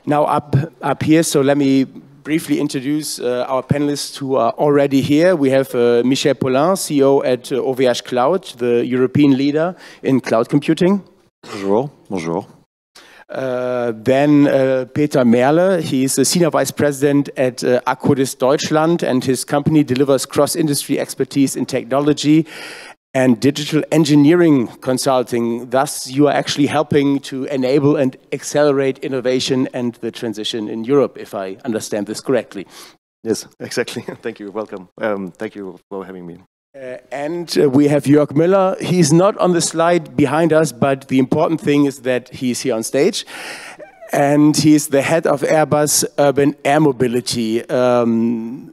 now up here, so let me briefly introduce our panelists who are already here. We have Michel Paulin, CEO at OVH Cloud, the European leader in cloud computing. Bonjour. Bonjour. Then Peter Mehrle, he's the Senior Vice President at Akkodis Deutschland, and his company delivers cross-industry expertise in technology and digital engineering consulting. Thus, you are actually helping to enable and accelerate innovation and the transition in Europe, if I understand this correctly. Yes, exactly. Thank you. Welcome. Thank you for having me. And we have Jörg Müller. He's not on the slide behind us, but the important thing is that he's here on stage. And he's the head of Airbus Urban Air Mobility.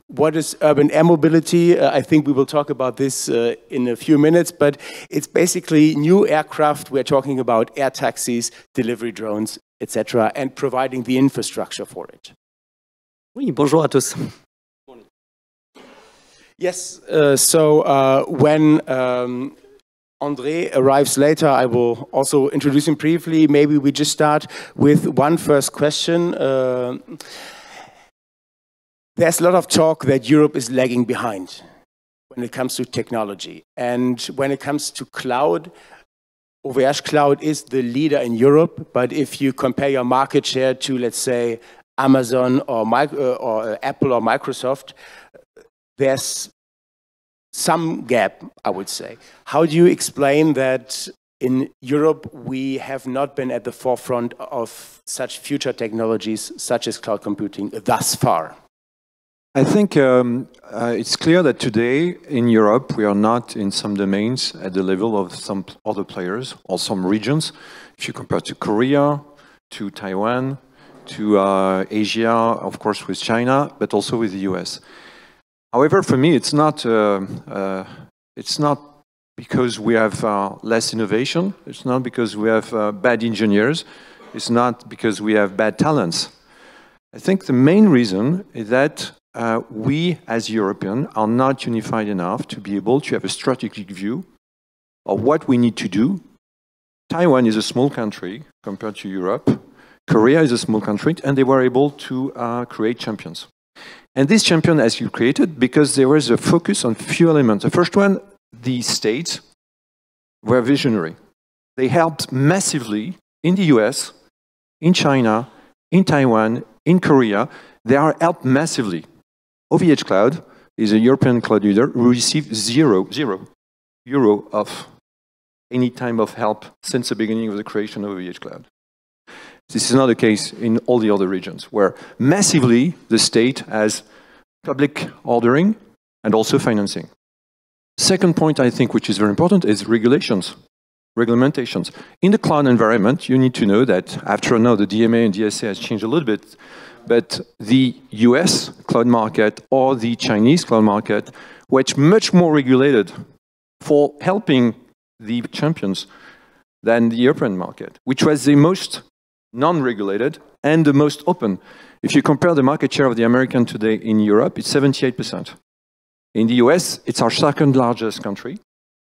What is urban air mobility? I think we will talk about this in a few minutes, but it's basically new aircraft. We're talking about air taxis, delivery drones, etc., and providing the infrastructure for it. Oui, bonjour à tous. Yes, so when André arrives later, I will also introduce him briefly. Maybe we just start with one first question. There's a lot of talk that Europe is lagging behind when it comes to technology. And when it comes to cloud, OVH Cloud is the leader in Europe. But if you compare your market share to, let's say, Amazon or Apple or Microsoft, there's some gap, I would say. How do you explain that in Europe we have not been at the forefront of such future technologies such as cloud computing thus far? I think it's clear that today in Europe we are not in some domains at the level of some other players or some regions. If you compare to Korea, to Taiwan, to Asia, of course with China, but also with the US. However, for me, it's not because we have less innovation. It's not because we have bad engineers. It's not because we have bad talents. I think the main reason is that we, as Europeans, are not unified enough to be able to have a strategic view of what we need to do. Taiwan is a small country compared to Europe. Korea is a small country, and they were able to create champions. And this champion has been created because there was a focus on few elements. The first one, the states were visionary. They helped massively in the US, in China, in Taiwan, in Korea. They are helped massively. OVH Cloud is a European cloud leader who received zero euro of any time of help since the beginning of the creation of OVH Cloud. This is not the case in all the other regions, where massively the state has public ordering and also financing. Second point, I think, which is very important, is regulations, regulations. In the cloud environment, you need to know that after now the DMA and DSA has changed a little bit, but the US cloud market or the Chinese cloud market, which much more regulated for helping the champions than the European market, which was the most non-regulated and the most open. If you compare the market share of the American today in Europe, it's 78%. In the US, it's our second largest country.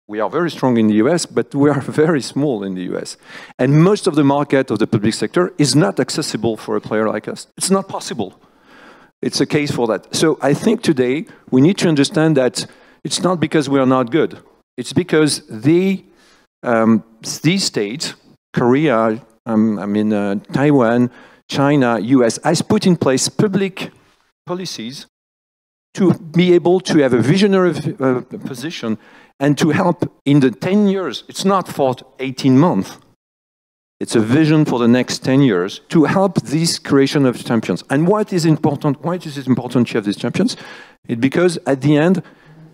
We are very strong in the US, but we are very small in the US. And most of the market of the public sector is not accessible for a player like us. It's not possible. It's a case for that. So I think today we need to understand that it's not because we are not good. It's because these states, Korea, Taiwan, China, US, has put in place public policies to be able to have a visionary position and to help in the 10 years. It's not for 18 months. It's a vision for the next 10 years to help this creation of champions. And what is important, why is it important to have these champions? It's because at the end,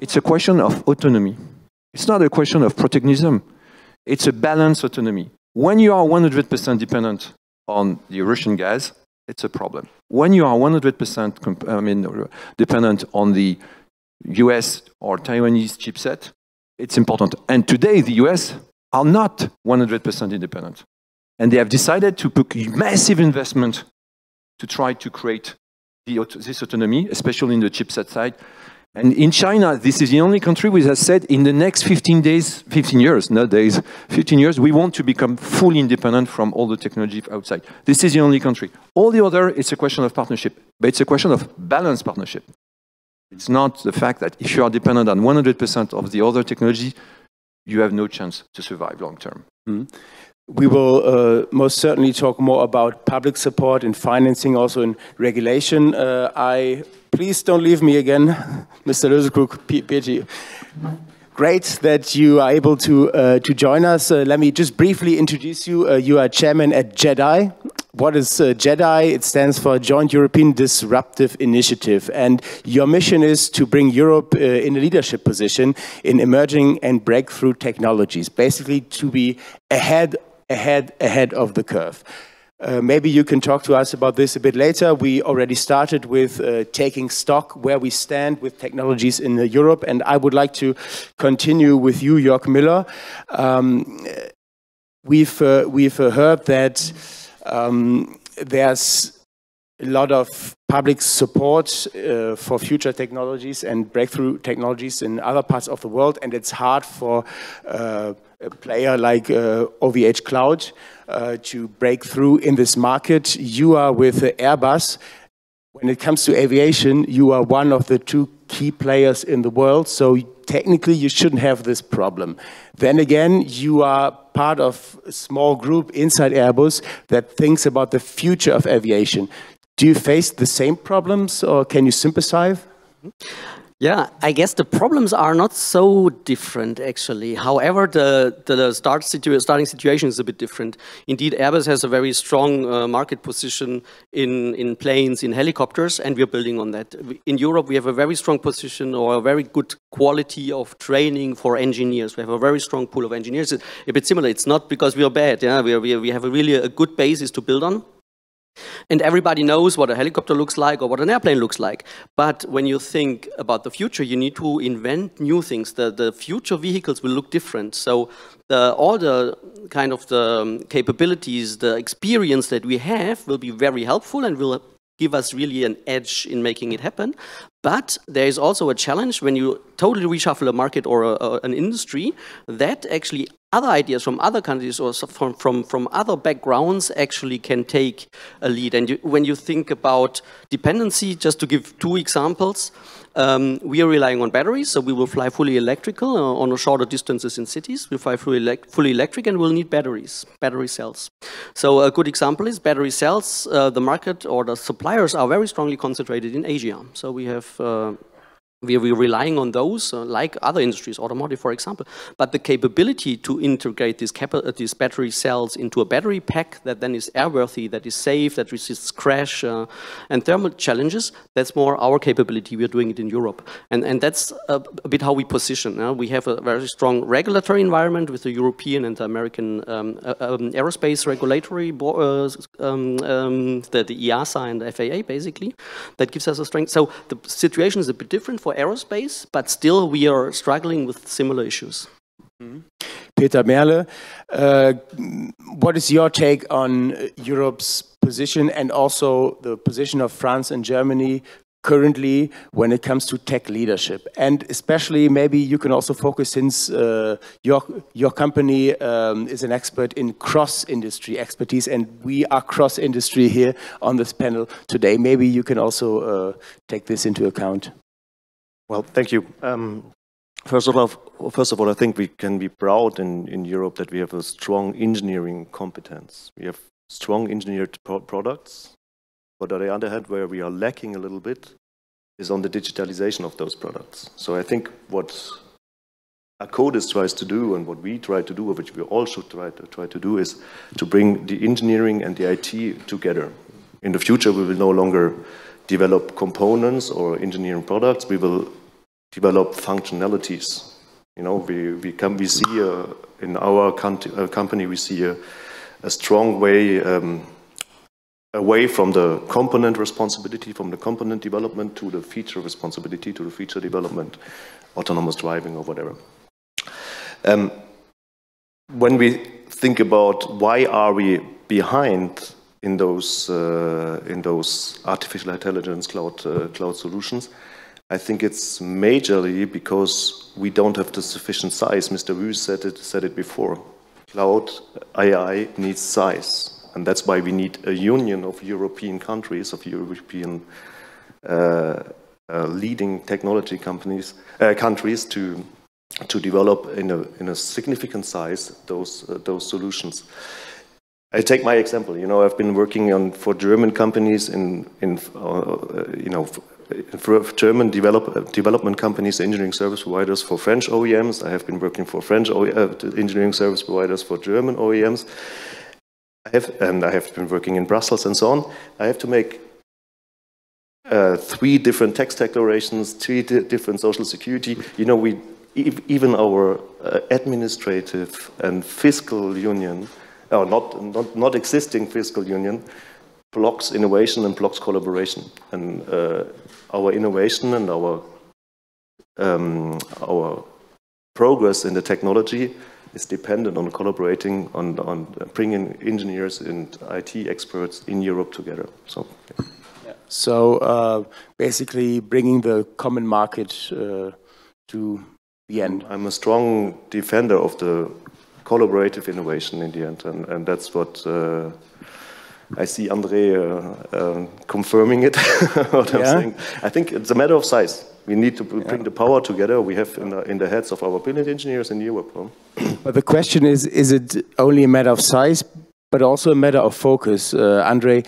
it's a question of autonomy. It's not a question of protectionism. It's a balanced autonomy. When you are 100% dependent on the Russian gas, it's a problem. When you are 100% dependent on the US or Taiwanese chipset, it's important. And today, the US are not 100% independent. And they have decided to put massive investment to try to create this autonomy, especially in the chipset side. And in China, this is the only country which has said in the next 15 years, we want to become fully independent from all the technology outside. This is the only country. All the other, it's a question of partnership, but it's a question of balanced partnership. It's not the fact that if you are dependent on 100% of the other technology, you have no chance to survive long term. Mm-hmm. We will most certainly talk more about public support and financing, also in regulation. Please don't leave me again, Mr. Loesekrug-Pietri. Great that you are able to join us. Let me just briefly introduce you. You are chairman at JEDI. What is JEDI? It stands for Joint European Disruptive Initiative. And your mission is to bring Europe in a leadership position in emerging and breakthrough technologies, basically to be ahead of the curve. Maybe you can talk to us about this a bit later. We already started with taking stock where we stand with technologies in Europe, and I would like to continue with you, Jörg Müller. We've heard that there's a lot of public support for future technologies and breakthrough technologies in other parts of the world, and it's hard for a player like OVH Cloud to break through in this market. You are with Airbus. When it comes to aviation, you are one of the two key players in the world, so technically you shouldn't have this problem. Then again, you are part of a small group inside Airbus that thinks about the future of aviation. Do you face the same problems, or can you sympathize? Yeah, I guess the problems are not so different, actually. However, the starting situation is a bit different. Indeed, Airbus has a very strong market position in planes, in helicopters, and we're building on that. In Europe, we have a very strong position or a very good quality of training for engineers. We have a very strong pool of engineers. It's a bit similar. It's not because we are bad. Yeah? We have really a good basis to build on. And everybody knows what a helicopter looks like or what an airplane looks like. But when you think about the future, you need to invent new things. The future vehicles will look different. So all the kind of the capabilities, the experience that we have will be very helpful and will give us really an edge in making it happen. But there is also a challenge when you totally reshuffle a market or an industry, that actually other ideas from other countries or from other backgrounds actually can take a lead. And when you think about dependency, just to give two examples, we are relying on batteries, so we will fly fully electrical on shorter distances in cities. We fly fully electric and we'll need batteries, battery cells. So a good example is battery cells. The market or the suppliers are very strongly concentrated in Asia. So we have we're relying on those, like other industries, automotive, for example. But the capability to integrate these battery cells into a battery pack that then is airworthy, that is safe, that resists crash and thermal challenges, that's more our capability. We're doing it in Europe. And that's a bit how we position. We have a very strong regulatory environment with the European and the American aerospace regulatory, the EASA and the FAA, basically, that gives us a strength. So the situation is a bit different for aerospace, but still we are struggling with similar issues. Peter Mehrle, what is your take on Europe's position and also the position of France and Germany currently when it comes to tech leadership? And especially maybe you can also focus, since your company is an expert in cross-industry expertise, and we are cross-industry here on this panel today. Maybe you can also take this into account. Well, thank you. First of all, I think we can be proud in Europe that we have a strong engineering competence. We have strong engineered products, but on the other hand, where we are lacking a little bit is on the digitalization of those products. So I think what Akkodis tries to do and what we try to do, which we all should try to do, is to bring the engineering and the IT together. In the future, we will no longer develop components or engineering products. We will develop functionalities. You know, we see in our company, we see a strong way away from the component responsibility, from the component development to the feature responsibility, to the feature development, autonomous driving or whatever. When we think about why are we behind in those artificial intelligence cloud solutions, I think it's majorly because we don't have the sufficient size. Mr. Wu said it before. Cloud AI needs size, and that's why we need a union of European countries, of European leading technology countries to develop in a significant size those solutions. I take my example. You know, I've been working for German companies for German development companies, engineering service providers for French OEMs. I have been working for French engineering service providers for German OEMs. I have been working in Brussels and so on. I have to make 3 different tax declarations, 3 different social security. You know, even our administrative and fiscal union, or not existing fiscal union, blocks innovation and blocks collaboration. And our innovation and our progress in the technology is dependent on collaborating, on bringing engineers and IT experts in Europe together. So, yeah. So basically bringing the common market to the end. I'm a strong defender of the collaborative innovation in the end, and that's what I see André confirming it. What I'm saying. I think it's a matter of size. We need to bring the power together we have in the heads of our brilliant engineers in Europe. But the question is it only a matter of size, but also a matter of focus? André,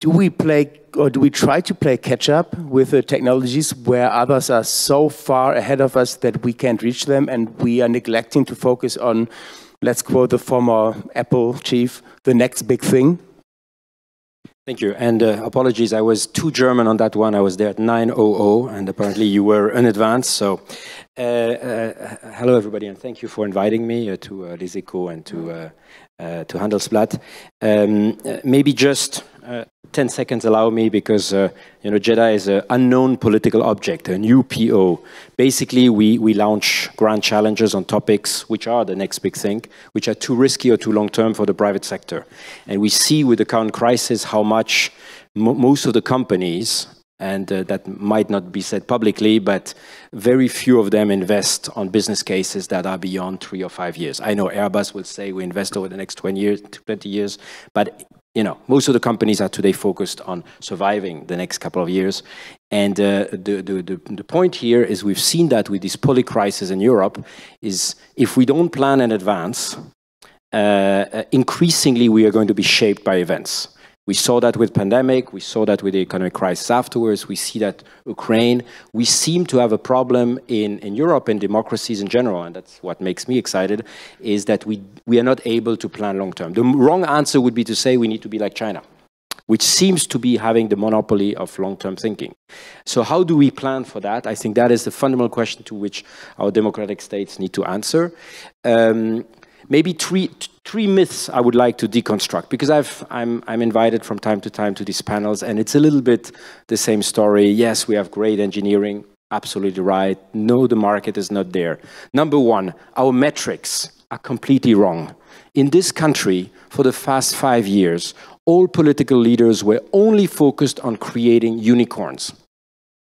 do we try to play catch up with the technologies where others are so far ahead of us that we can't reach them, and we are neglecting to focus on, let's quote the former Apple chief, the next big thing? Thank you, and apologies, I was too German on that one. I was there at 9:00, and apparently you were in advance. So, hello everybody, and thank you for inviting me to Loesekrug and to Handelsblatt. Maybe just 10 seconds allow me, because you know, JEDI is an unknown political object, a new PO. Basically, we launch grand challenges on topics which are the next big thing, which are too risky or too long-term for the private sector. And we see with the current crisis how much most of the companies, and that might not be said publicly, but very few of them invest on business cases that are beyond 3 or 5 years. I know Airbus will say we invest over the next 20 years, but you know, most of the companies are today focused on surviving the next couple of years. And the point here is we've seen that with this poly crisis in Europe, is if we don't plan in advance, increasingly we are going to be shaped by events. We saw that with pandemic, we saw that with the economic crisis afterwards, we see that Ukraine. We seem to have a problem in Europe and democracies in general, and that's what makes me excited, is that we are not able to plan long term. The wrong answer would be to say we need to be like China, which seems to be having the monopoly of long-term thinking. So how do we plan for that? I think that is the fundamental question to which our democratic states need to answer. Maybe three myths I would like to deconstruct, because I'm invited from time to time to these panels, and it's a little bit the same story. Yes, we have great engineering, absolutely right. No, the market is not there. Number one, our metrics are completely wrong. In this country, for the past 5 years, all political leaders were only focused on creating unicorns.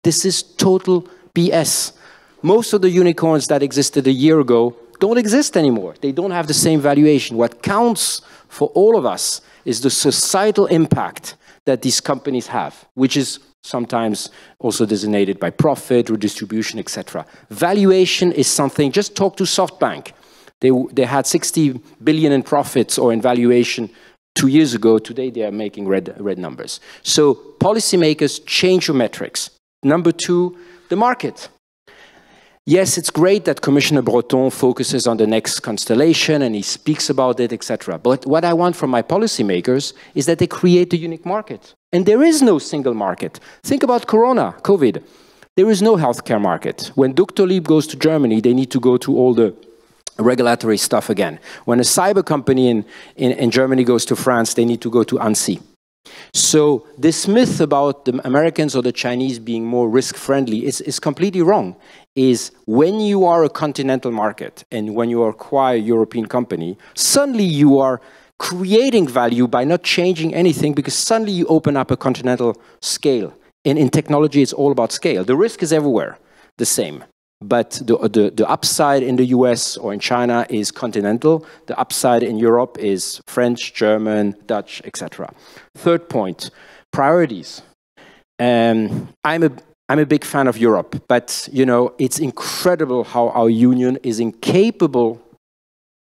This is total BS. Most of the unicorns that existed a year ago don't exist anymore. They don't have the same valuation. What counts for all of us is the societal impact that these companies have, which is sometimes also designated by profit, redistribution, etc. Valuation is something, just talk to SoftBank. They had 60 billion in profits or in valuation 2 years ago. Today they are making red numbers. So policymakers, change your metrics. Number two, the market. Yes, it's great that Commissioner Breton focuses on the next constellation and he speaks about it, etc. But what I want from my policymakers is that they create a unique market. And there is no single market. Think about COVID. There is no healthcare market. When Dr. Lieb goes to Germany, they need to go to all the regulatory stuff again. When a cyber company in Germany goes to France, they need to go to ANSSI. So this myth about the Americans or the Chinese being more risk-friendly is completely wrong. Is when you are a continental market and when you acquire a European company, suddenly you are creating value by not changing anything, because suddenly you open up a continental scale in technology, it's all about scale. The risk is everywhere the same. But the upside in the US or in China is continental. The upside in Europe is French, German, Dutch, etc. Third point, priorities. I'm a big fan of Europe, but you know, it's incredible how our union is incapable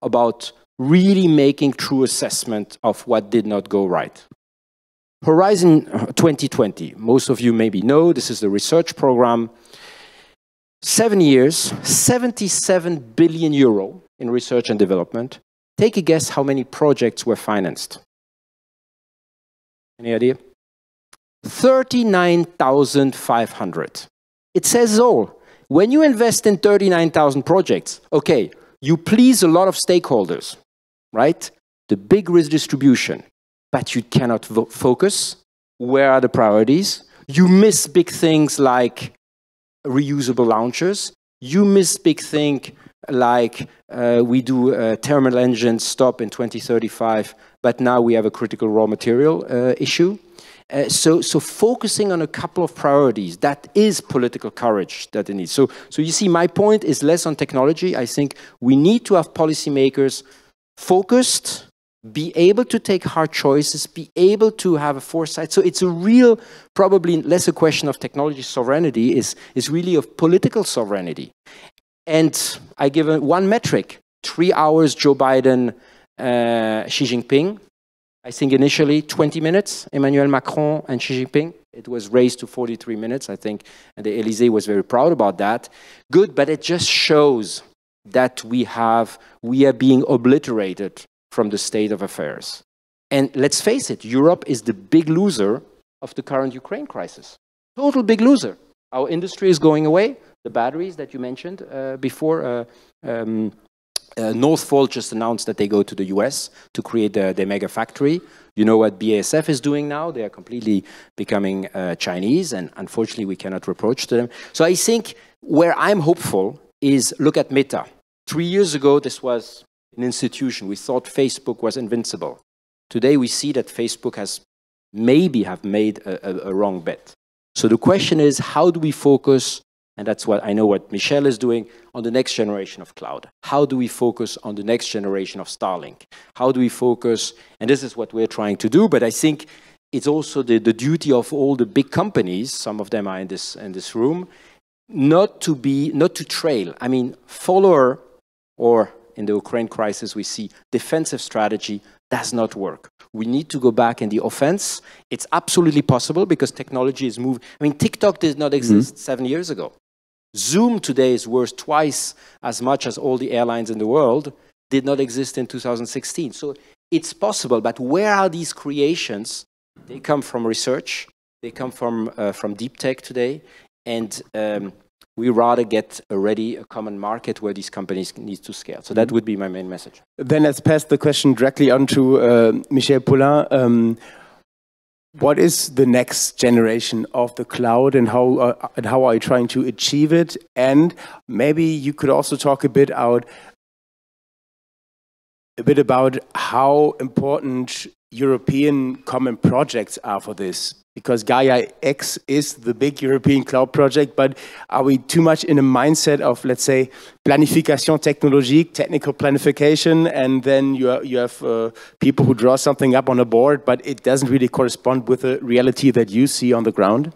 about really making true assessment of what did not go right. Horizon 2020, most of you maybe know, this is the research program. 7 years, 77 billion euro in research and development. Take a guess how many projects were financed. Any idea? 39,500. It says it all. When you invest in 39,000 projects, okay, you please a lot of stakeholders, right? The big risk distribution, but you cannot focus. Where are the priorities? You miss big things like reusable launchers. You miss big things like we do thermal engines stop in 2035, but now we have a critical raw material issue. So focusing on a couple of priorities, that is political courage that it needs. So you see, my point is less on technology. I think we need to have policymakers focused, be able to take hard choices, be able to have a foresight. So it's a real, probably less a question of technology sovereignty, is really of political sovereignty. And I give one metric, 3 hours Joe Biden, Xi Jinping. I think initially 20 minutes, Emmanuel Macron and Xi Jinping. It was raised to 43 minutes, I think, and the Élysée was very proud about that. Good, but it just shows that we are being obliterated from the state of affairs. And let's face it, Europe is the big loser of the current Ukraine crisis. Total big loser. Our industry is going away. The batteries that you mentioned before, Northvolt just announced that they go to the US to create their mega factory. You know what BASF is doing now? They are completely becoming Chinese, and unfortunately we cannot reproach to them. So I think where I'm hopeful is look at Meta. 3 years ago, this was an institution. We thought Facebook was invincible. Today we see that Facebook has maybe made a wrong bet. So the question is, how do we focus, and that's what I know what Michel is doing, on the next generation of cloud? How do we focus on the next generation of Starlink? How do we focus, and this is what we're trying to do, but I think it's also the duty of all the big companies, some of them are in this room, not to trail. I mean, follower, or in the Ukraine crisis we see defensive strategy does not work. We need to go back in the offense. It's absolutely possible because technology is moving. I mean, TikTok did not exist 7 years ago. Zoom today is worth twice as much as all the airlines in the world did not exist in 2016. So it's possible, but where are these creations? They come from research. They come from deep tech today. And we rather get already a common market where these companies need to scale. So that would be my main message. Then let's pass the question directly on to Michel Paulin. What is the next generation of the cloud, and how are you trying to achieve it? And maybe you could also talk a bit about how important European common projects are for this. Because Gaia X is the big European cloud project, but are we too much in a mindset of, let's say, planification technologique, technical planification, and then you have people who draw something up on a board, but it doesn't really correspond with the reality that you see on the ground?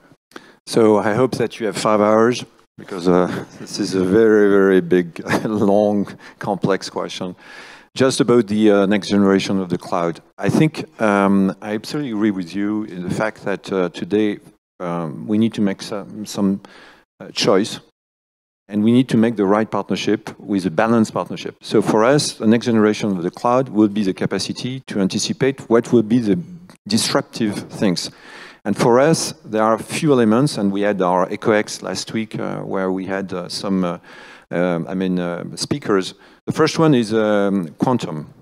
So I hope that you have 5 hours, because this is a very, very big, long, complex question. Just about the next generation of the cloud. I think I absolutely agree with you in the fact that today we need to make some choice, and we need to make the right partnership with a balanced partnership. So for us, the next generation of the cloud will be the capacity to anticipate what will be the disruptive things. And for us, there are a few elements, and we had our EcoX last week where we had some speakers. The first one is quantum.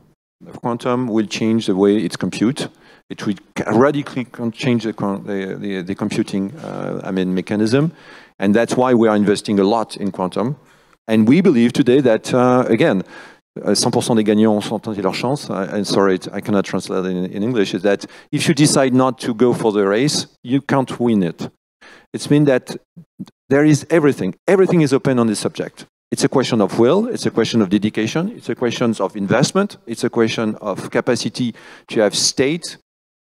Quantum will change the way it's compute. It will radically change the computing mechanism, and that's why we are investing a lot in quantum. And we believe today that, again, 100% des gagnants ont tenté leur chance. And sorry, I cannot translate in English. Is that if you decide not to go for the race, you can't win it. It means that there is everything. Everything is open on this subject. It's a question of will, it's a question of dedication, it's a question of investment, it's a question of capacity to have state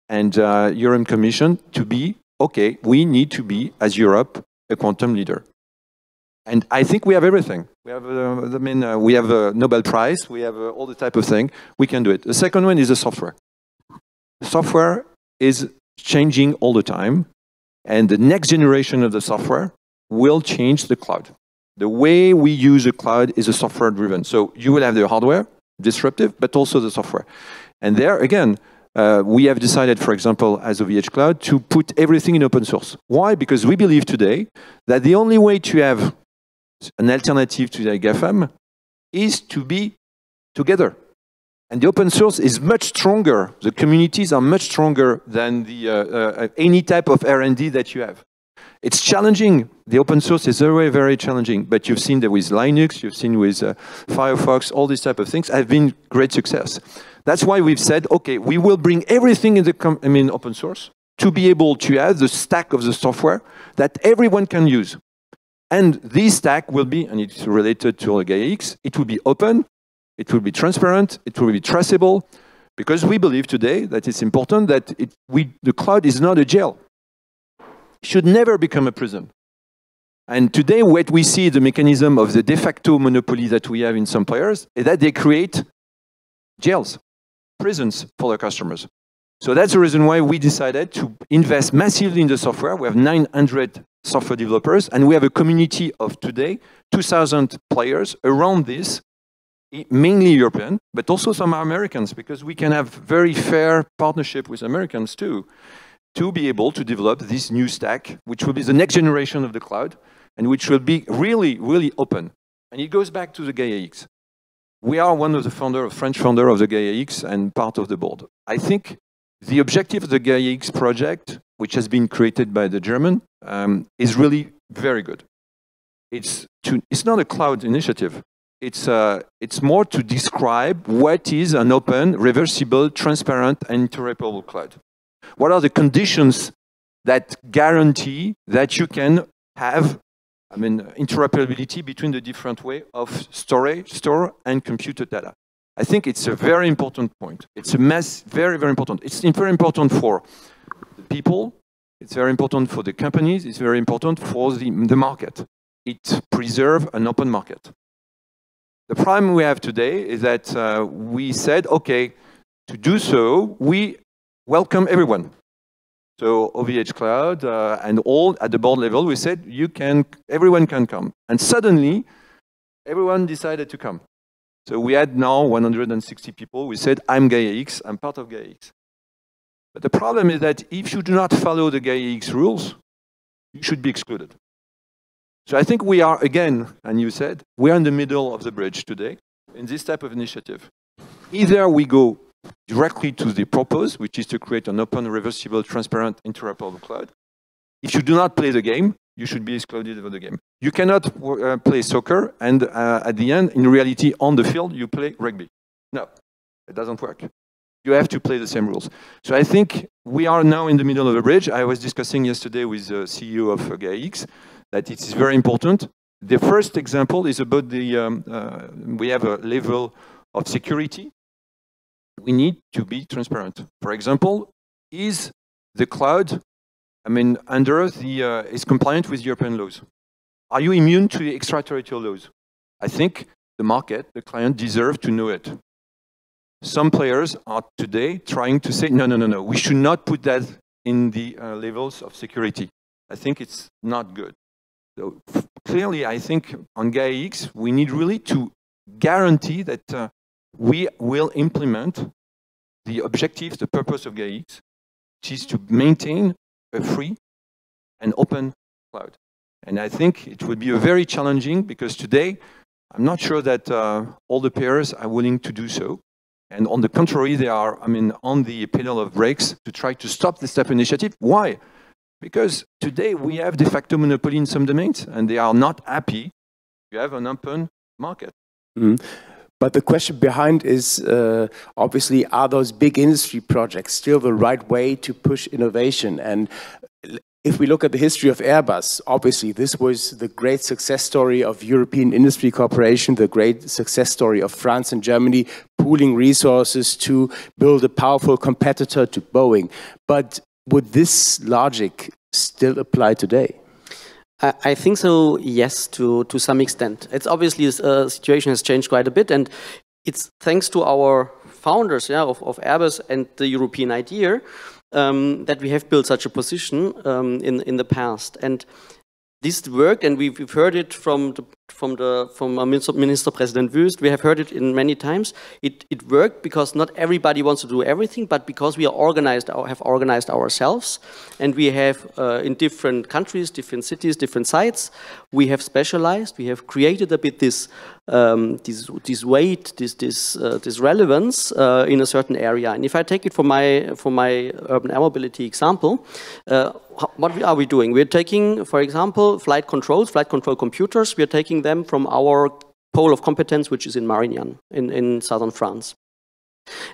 and European Commission to be, okay, we need to be, as Europe, a quantum leader. And I think we have everything. We have, we have a Nobel Prize, we have all the type of thing, we can do it. The second one is the software. The software is changing all the time, and the next generation of the software will change the cloud. The way we use a cloud is a software driven. So you will have the hardware, disruptive, but also the software. And there, again, we have decided, for example, as OVH Cloud, to put everything in open source. Why? Because we believe today that the only way to have an alternative to the GAFAM is to be together. And the open source is much stronger. The communities are much stronger than the, any type of R&D that you have. It's challenging. The open source is very, very challenging. But you've seen that with Linux, you've seen with Firefox, all these type of things have been great success. That's why we've said, okay, we will bring everything in the open source to be able to have the stack of the software that everyone can use. And this stack will be, and it's related to GaiaX, it will be open, it will be transparent, it will be traceable, because we believe today that it's important that the cloud is not a jail. Should never become a prison. And today what we see, the mechanism of the de facto monopoly that we have in some players, is that they create jails, prisons for their customers. So that's the reason why we decided to invest massively in the software. We have 900 software developers, and we have a community of today, 2,000 players around this, mainly European, but also some Americans, because we can have very fair partnership with Americans too, to be able to develop this new stack, which will be the next generation of the cloud, and which will be really, really open. And it goes back to the GaiaX. We are one of the French founder of the GaiaX and part of the board. I think the objective of the GaiaX project, which has been created by the German, is really very good. It's not a cloud initiative. It's more to describe what is an open, reversible, transparent, and interoperable cloud. What are the conditions that guarantee that you can have, interoperability between the different way of store and computer data? I think it's a very important point. It's very, very important. It's very important for the people. It's very important for the companies. It's very important for the market. It preserves an open market. The problem we have today is that we said, okay, to do so, we welcome everyone. So OVH Cloud and all at the board level, we said everyone can come. And suddenly, everyone decided to come. So we had now 160 people. We said, I'm GaiaX, I'm part of GaiaX. But the problem is that if you do not follow the GaiaX rules, you should be excluded. So I think we are, again, and you said, we are in the middle of the bridge today in this type of initiative. Either we go directly to the purpose, which is to create an open, reversible, transparent, interoperable cloud. If you do not play the game, you should be excluded of the game. You cannot play soccer and at the end, in reality, on the field, you play rugby. No, it doesn't work. You have to play the same rules. So I think we are now in the middle of the bridge. I was discussing yesterday with the CEO of GaiaX that it is very important. The first example is about we have a level of security. We need to be transparent. For example, is the cloud, is compliant with European laws? Are you immune to the extraterritorial laws? I think the market, the client, deserve to know it. Some players are today trying to say, no, we should not put that in the levels of security. I think it's not good. So clearly, I think on GaiaX, we need really to guarantee that we will implement the objective, the purpose of GaiaX, which is to maintain a free and open cloud. And I think it would be very challenging because today, I'm not sure that all the players are willing to do so. And on the contrary, they are, on the pedal of brakes to try to stop this type of initiative. Why? Because today we have de facto monopoly in some domains, and they are not happy. You have an open market. Mm-hmm. But the question behind is, obviously, are those big industry projects still the right way to push innovation? And if we look at the history of Airbus, obviously this was the great success story of European industry cooperation, the great success story of France and Germany pooling resources to build a powerful competitor to Boeing. But would this logic still apply today? I think so, yes, to some extent. It's obviously the situation has changed quite a bit, and it's thanks to our founders, yeah, of Airbus and the European idea that we have built such a position in the past. And this worked, and we've heard it from Minister President Wüst. We have heard it in many times. It worked because not everybody wants to do everything, but because we are have organized ourselves, and we have in different countries, different cities, different sites, we have specialized. We have created a bit this weight, this relevance in a certain area. And if I take it from my urban air mobility example, what are we doing? We're taking, for example, flight control computers. We're taking them from our pole of competence, which is in Marignan, in southern France.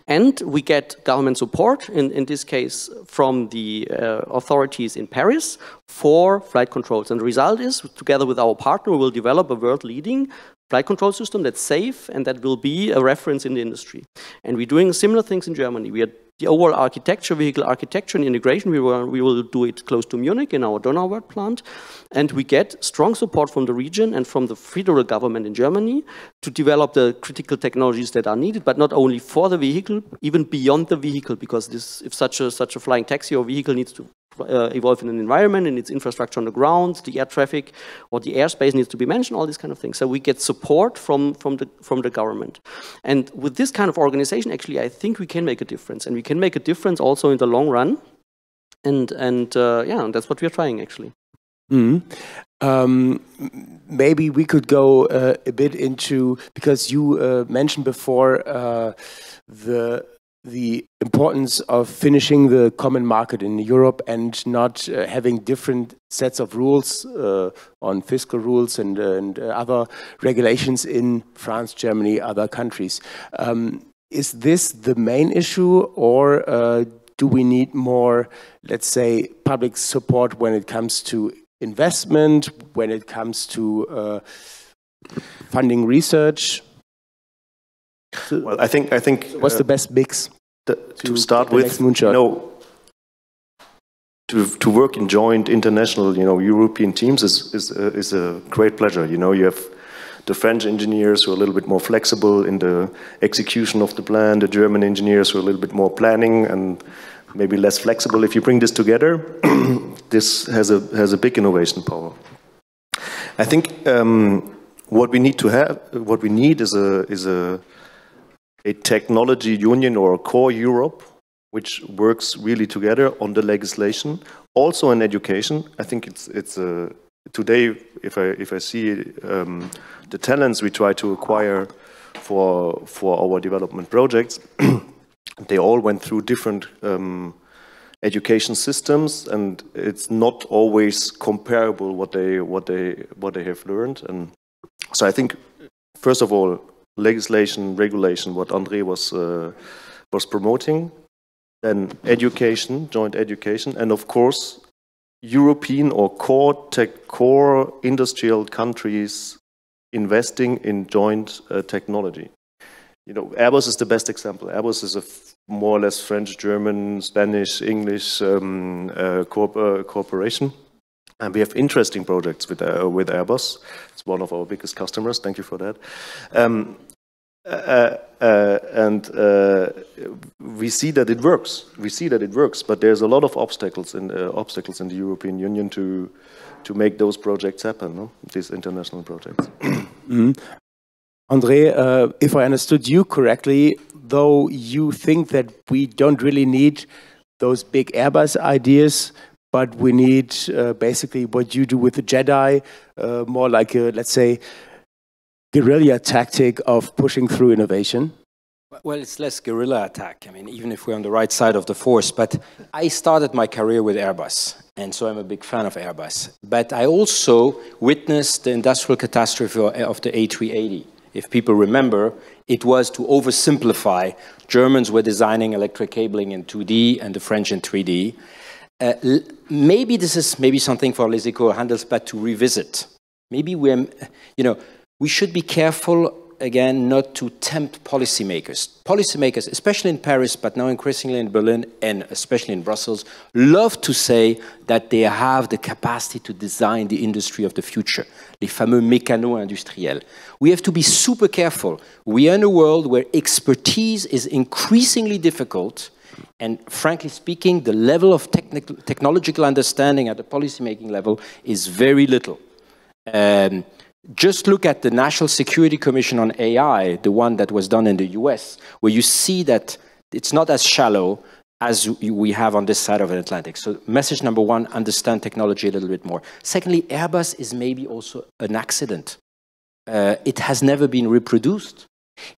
And we get government support, in this case, from the authorities in Paris for flight controls. And the result is, together with our partner, we will develop a world-leading flight control system that's safe and that will be a reference in the industry. And we're doing similar things in Germany. We are the overall architecture, vehicle architecture and integration, we will do it close to Munich in our Donauwörth plant. And we get strong support from the region and from the federal government in Germany to develop the critical technologies that are needed, but not only for the vehicle, even beyond the vehicle, because if such a flying taxi or vehicle needs to evolve in an environment and its infrastructure on the ground, the air traffic or the airspace needs to be mentioned, all these kind of things. So we get support from the government. And with this kind of organization, actually, I think we can make a difference, and we can make a difference also in the long run. And yeah, that's what we're trying, actually. Mm-hmm. Maybe we could go a bit into, because you mentioned before the importance of finishing the common market in Europe and not having different sets of rules on fiscal rules and other regulations in France, Germany, other countries. Is this the main issue, or do we need more, let's say, public support when it comes to investment, when it comes to funding research? Well, I think. What's the best mix? To start with, to work in joint international, European teams is a great pleasure. You have the French engineers who are a little bit more flexible in the execution of the plan, the German engineers who are a little bit more planning and maybe less flexible. If you bring this together, this has a big innovation power. I think what we need is a technology union or a core Europe, which works really together on the legislation, also in education. I think it's today, if I see the talents we try to acquire for our development projects, they all went through different education systems, and it's not always comparable what they have learned. And so I think, first of all, legislation, regulation, what André was promoting, then education, joint education, and of course, European or core industrial countries investing in joint technology. Airbus is the best example. Airbus is a more or less French, German, Spanish, English corporation. And we have interesting projects with Airbus. It's one of our biggest customers. Thank you for that. We see that it works. But there's a lot of obstacles in the European Union to make those projects happen. No? These international projects. Mm-hmm. André, if I understood you correctly, though you think that we don't really need those big Airbus ideas, but we need basically what you do with the JEDI, more like a, let's say, guerrilla tactic of pushing through innovation? Well, it's less guerrilla attack. I mean, even if we're on the right side of the force. But I started my career with Airbus, and so I'm a big fan of Airbus. But I also witnessed the industrial catastrophe of the A380. If people remember, it was, to oversimplify, Germans were designing electric cabling in 2D and the French in 3D. Maybe this is something for les Eco-Handelsblatt to revisit. Maybe we should be careful again not to tempt policymakers. Policymakers, especially in Paris, but now increasingly in Berlin and especially in Brussels, love to say that they have the capacity to design the industry of the future, les fameux mécano-industriels. We have to be super careful. We are in a world where expertise is increasingly difficult, and frankly speaking, the level of technological understanding at the policymaking level is very little. Just look at the National Security Commission on AI, the one that was done in the US, where you see that it's not as shallow as we have on this side of the Atlantic. So message number one, understand technology a little bit more. Secondly, Airbus is maybe also an accident. It has never been reproduced.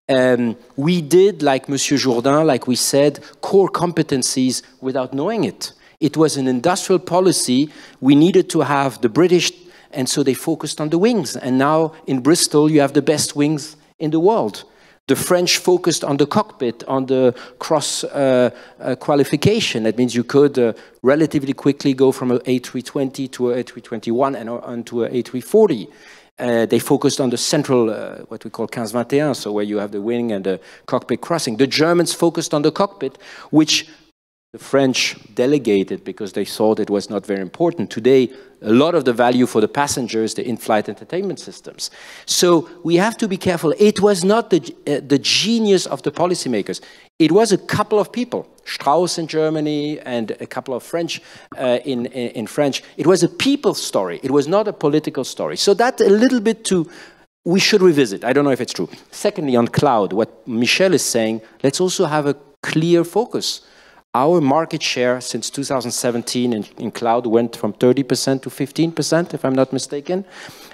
We did, like Monsieur Jourdain, like we said, core competencies without knowing it. It was an industrial policy. We needed to have the British, and so they focused on the wings. And now in Bristol, you have the best wings in the world. The French focused on the cockpit, on the cross qualification. That means you could relatively quickly go from an A320 to an A321 and on to an A340. They focused on the central, what we call 15-21, so where you have the wing and the cockpit crossing. The Germans focused on the cockpit, which the French delegated because they thought it was not very important. Today, a lot of the value for the passengers, the in-flight entertainment systems. So we have to be careful. It was not the genius of the policymakers. It was a couple of people, Strauss in Germany and a couple of French in French. It was a people story. It was not a political story. So that a little bit we should revisit. I don't know if it's true. Secondly, on cloud, what Michel is saying, let's also have a clear focus. Our market share since 2017 in cloud went from 30% to 15%, if I'm not mistaken,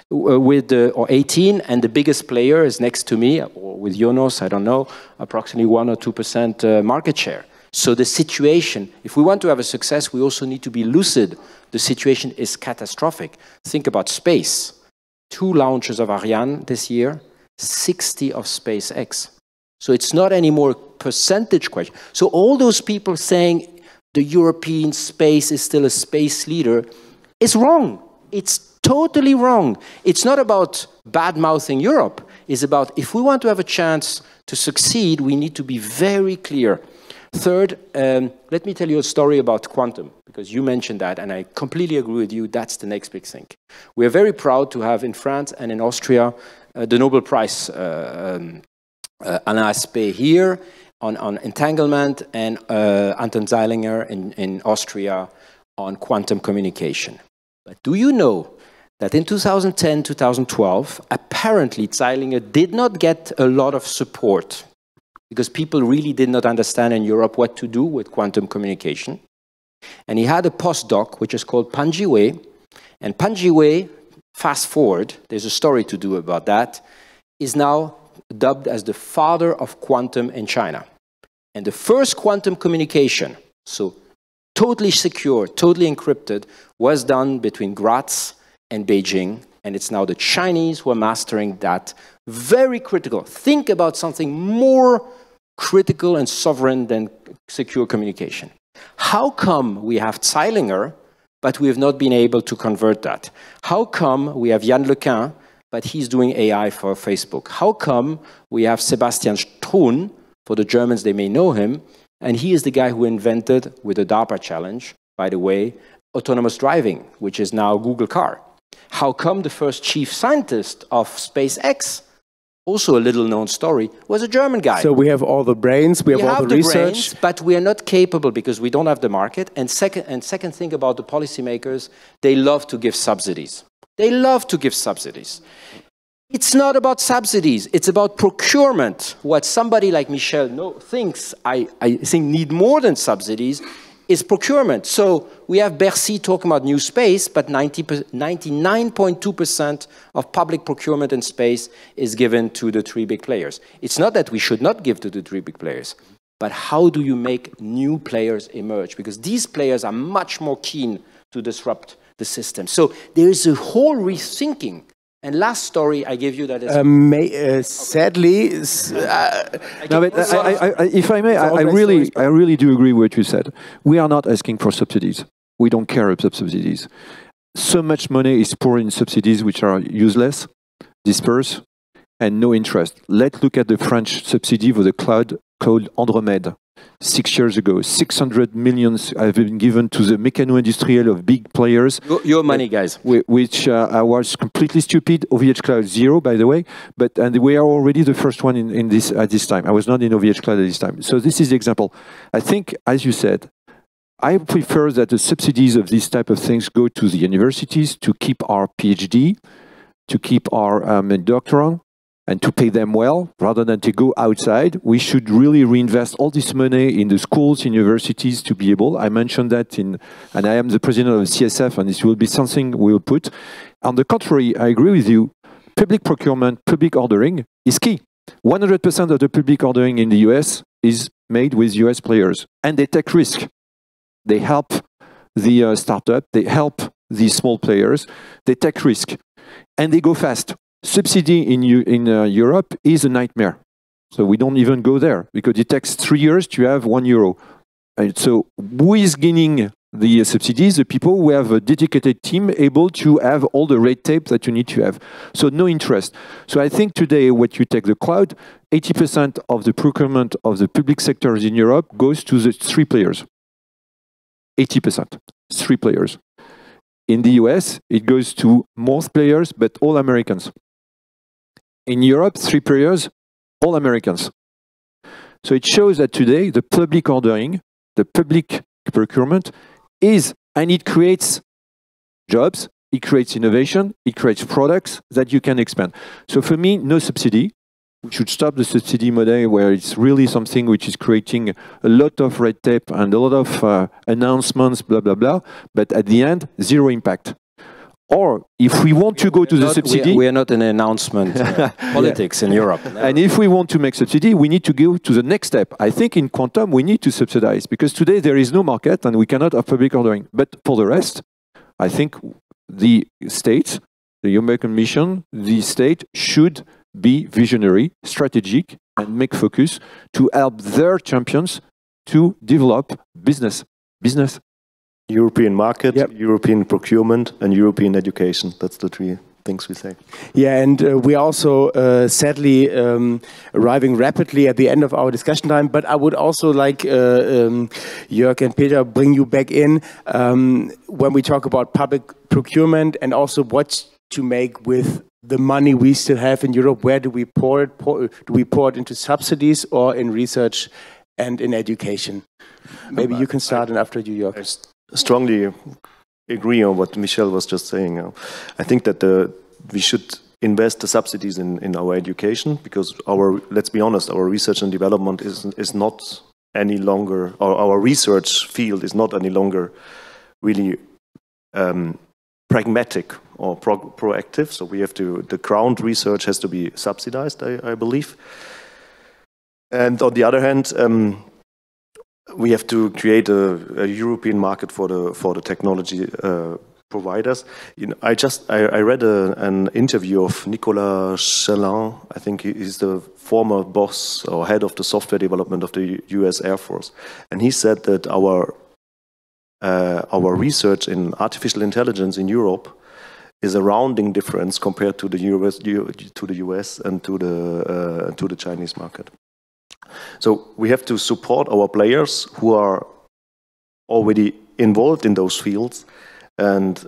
or 18, and the biggest player is next to me, or with Jonas, I don't know, approximately 1 or 2% market share. So the situation, if we want to have a success, we also need to be lucid. The situation is catastrophic. Think about space. 2 launches of Ariane this year, 60 of SpaceX. So it's not anymore a percentage question. So all those people saying the European space is still a space leader is wrong. It's totally wrong. It's not about bad-mouthing Europe. It's about if we want to have a chance to succeed, we need to be very clear. Third, let me tell you a story about quantum, because you mentioned that, and I completely agree with you, that's the next big thing. We are very proud to have in France and in Austria the Nobel Prize Alain Aspect here on entanglement, and Anton Zeilinger in Austria on quantum communication. But do you know that in 2010, 2012, apparently Zeilinger did not get a lot of support because people really did not understand in Europe what to do with quantum communication. And he had a postdoc, which is called Pan Jiwei. And Pan Jiwei, fast forward, there's a story to do about that, is now dubbed as the father of quantum in China. And the first quantum communication, so totally secure, totally encrypted, was done between Graz and Beijing, and it's now the Chinese who are mastering that. Very critical. Think about something more critical and sovereign than secure communication. How come we have Zeilinger, but we have not been able to convert that? How come we have Yann Lequin, but he's doing AI for Facebook? How come we have Sebastian Strun, for the Germans, they may know him, and he is the guy who invented, with the DARPA challenge, by the way, autonomous driving, which is now Google Car. How come the first chief scientist of SpaceX, also a little-known story, was a German guy? So we have all the brains, we have all the research. Brains, but we are not capable because we don't have the market. And second thing about the policymakers, they love to give subsidies. They love to give subsidies. It's not about subsidies, it's about procurement. What somebody like Michel thinks, I think, need more than subsidies is procurement. So we have Bercy talking about new space, but 99.2% of public procurement in space is given to the 3 big players. It's not that we should not give to the 3 big players, but how do you make new players emerge? Because these players are much more keen to disrupt the system. So there is a whole rethinking. And last story I give you that is... sadly... no, but if I may, I really do agree with what you said. We are not asking for subsidies. we don't care about subsidies. So much money is poured in subsidies which are useless, dispersed, and no interest. Let's look at the French subsidy for the cloud called André. 6 years ago, 600 million have been given to the mechano-industrial of big players. Your money, guys. Which was completely stupid. OVH Cloud 0, by the way, and we are already the first one in this at this time. I was not in OVH Cloud at this time. So this is the example. I think, as you said, I prefer that the subsidies of these type of things go to the universities to keep our PhD, to keep our doctorate, and to pay them well, rather than to go outside. We should really reinvest all this money in the schools, universities to be able. I mentioned that and I am the president of CSF, and this will be something we will put. On the contrary, I agree with you. Public procurement, public ordering is key. 100% of the public ordering in the US is made with US players, and they take risk. They help the startup, they help the small players, they take risk, and they go fast. Subsidy in Europe is a nightmare. So we don't even go there, because it takes 3 years to have €1. And so who is gaining the subsidies? The people who have a dedicated team able to have all the red tape that you need to have. So no interest. So I think today, what you take the cloud, 80% of the procurement of the public sectors in Europe goes to the 3 players. 80%, 3 players. In the US, it goes to most players, but all Americans. In Europe, 3 players, all Americans. So it shows that today, the public ordering, the public procurement is, and it creates jobs, it creates innovation, it creates products that you can expand. So for me, no subsidy. We should stop the subsidy model where it's really something which is creating a lot of red tape and a lot of announcements, blah, blah, blah. But at the end, zero impact. Or if we want to go to the subsidy... We are not an announcement politics in Europe. And if we want to make subsidy, we need to go to the next step. I think in quantum, we need to subsidize, because today there is no market and we cannot have public ordering. But for the rest, I think the state, the European Commission, the state should be visionary, strategic, and make focus to help their champions to develop business. European market, yep. European procurement, and European education. That's the 3 things we say. Yeah, and we are also sadly arriving rapidly at the end of our discussion time, but I would also like Jörg and Peter bring you back in when we talk about public procurement and also what to make with the money we still have in Europe. Where do we pour it? Do we pour it into subsidies or in research and in education? Maybe you can start, and after you, Jörg. I strongly agree on what Michel was just saying. I think that we should invest the subsidies in our education, because let's be honest, our research and development is not any longer, our research field is not any longer really pragmatic or proactive. So we have to, the ground research has to be subsidized, I believe. And on the other hand, we have to create a European market for the technology providers. You know, I read an interview of Nicolas Chalin. I think he's the former boss or head of the software development of the US Air Force, and he said that our research in artificial intelligence in Europe is a rounding difference compared to the US and to the Chinese market. So we have to support our players who are already involved in those fields, and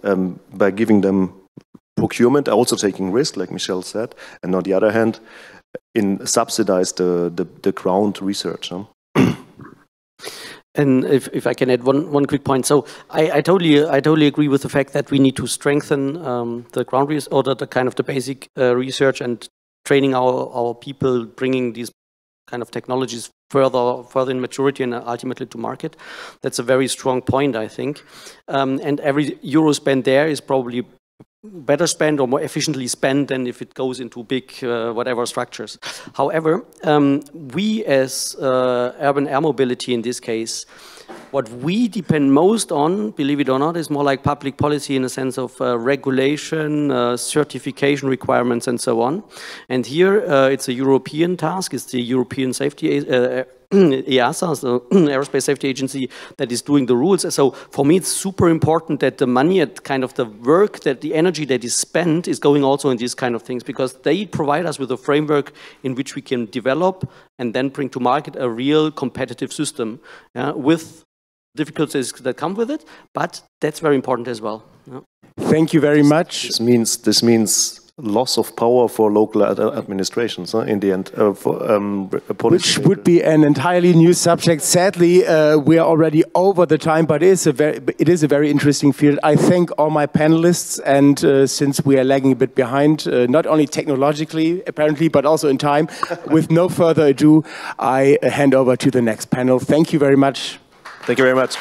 by giving them procurement, also taking risk, like Michel said, and on the other hand, subsidize the ground research. And if I can add one quick point, so I totally agree with the fact that we need to strengthen the ground research, or the kind of the basic research and training our people, bringing these kind of technologies further in maturity and ultimately to market. That's a very strong point, I think. And every euro spent there is probably better spent or more efficiently spent than if it goes into big whatever structures. However, we as urban air mobility in this case, what we depend most on, believe it or not, is more like public policy in a sense of regulation, certification requirements, and so on. And here it's a European task. It's the European Safety EASA, the Aerospace Safety Agency, that is doing the rules. So for me, it's super important that the money and kind of the work, that the energy that is spent is going also in these kind of things, because they provide us with a framework in which we can develop and then bring to market a real competitive system, with difficulties that come with it, but that's very important as well. Yeah. Thank you very much. This means loss of power for local administrations in the end. Which would be an entirely new subject. Sadly, we are already over the time, but it is a very interesting field. I thank all my panelists, and since we are lagging a bit behind, not only technologically, apparently, but also in time, with no further ado, I hand over to the next panel. Thank you very much. Thank you very much.